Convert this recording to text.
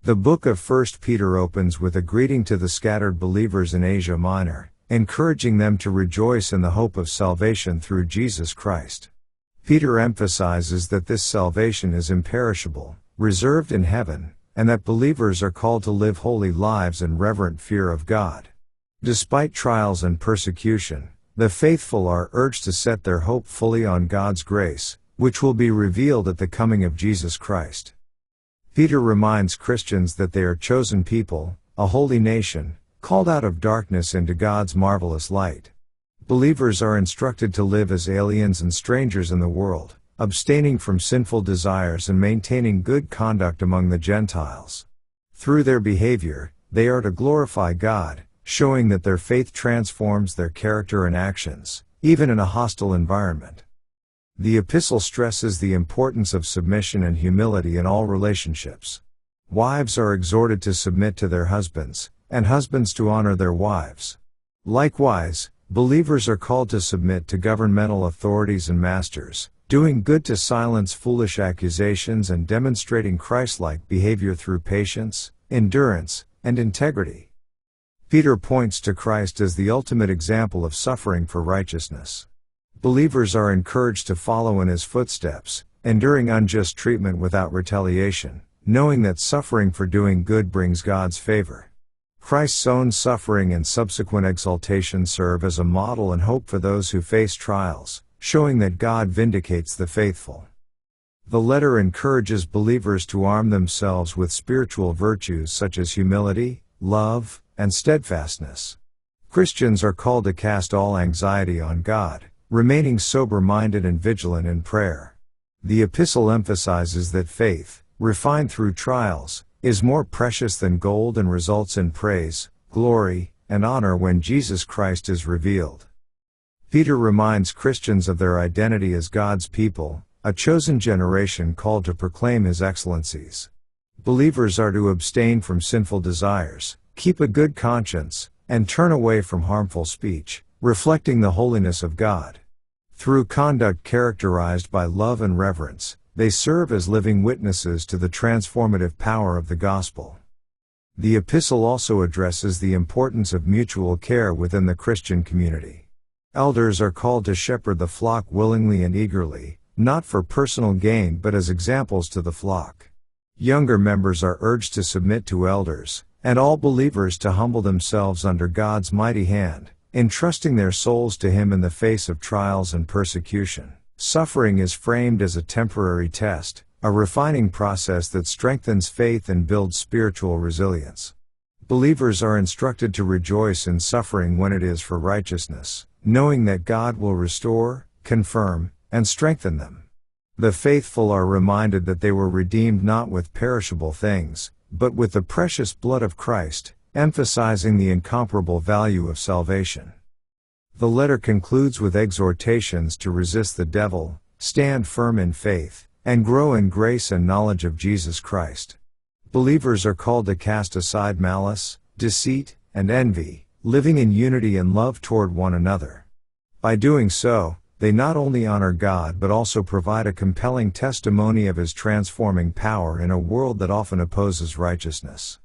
The book of 1 Peter opens with a greeting to the scattered believers in Asia Minor, encouraging them to rejoice in the hope of salvation through Jesus Christ. Peter emphasizes that this salvation is imperishable, reserved in heaven, and that believers are called to live holy lives in reverent fear of God. Despite trials and persecution, the faithful are urged to set their hope fully on God's grace, which will be revealed at the coming of Jesus Christ. Peter reminds Christians that they are chosen people, a holy nation, called out of darkness into God's marvelous light. Believers are instructed to live as aliens and strangers in the world, abstaining from sinful desires and maintaining good conduct among the Gentiles. Through their behavior, they are to glorify God, showing that their faith transforms their character and actions, even in a hostile environment. The epistle stresses the importance of submission and humility in all relationships. Wives are exhorted to submit to their husbands, and husbands to honor their wives. Likewise, believers are called to submit to governmental authorities and masters, doing good to silence foolish accusations and demonstrating Christ-like behavior through patience, endurance, and integrity. Peter points to Christ as the ultimate example of suffering for righteousness. Believers are encouraged to follow in his footsteps, enduring unjust treatment without retaliation, knowing that suffering for doing good brings God's favor. Christ's own suffering and subsequent exaltation serve as a model and hope for those who face trials, showing that God vindicates the faithful. The letter encourages believers to arm themselves with spiritual virtues such as humility, love, and steadfastness. Christians are called to cast all anxiety on God, remaining sober-minded and vigilant in prayer. The epistle emphasizes that faith, refined through trials, is more precious than gold and results in praise, glory, and honor when Jesus Christ is revealed. Peter reminds Christians of their identity as God's people, a chosen generation called to proclaim His excellencies. Believers are to abstain from sinful desires, keep a good conscience, and turn away from harmful speech, reflecting the holiness of God. Through conduct characterized by love and reverence, they serve as living witnesses to the transformative power of the gospel. The epistle also addresses the importance of mutual care within the Christian community. Elders are called to shepherd the flock willingly and eagerly, not for personal gain but as examples to the flock. Younger members are urged to submit to elders, and all believers to humble themselves under God's mighty hand, entrusting their souls to Him in the face of trials and persecution. Suffering is framed as a temporary test, a refining process that strengthens faith and builds spiritual resilience. Believers are instructed to rejoice in suffering when it is for righteousness, knowing that God will restore, confirm, and strengthen them. The faithful are reminded that they were redeemed not with perishable things, but with the precious blood of Christ, emphasizing the incomparable value of salvation. The letter concludes with exhortations to resist the devil, stand firm in faith, and grow in grace and knowledge of Jesus Christ. Believers are called to cast aside malice, deceit, and envy, living in unity and love toward one another. By doing so, they not only honor God but also provide a compelling testimony of His transforming power in a world that often opposes righteousness.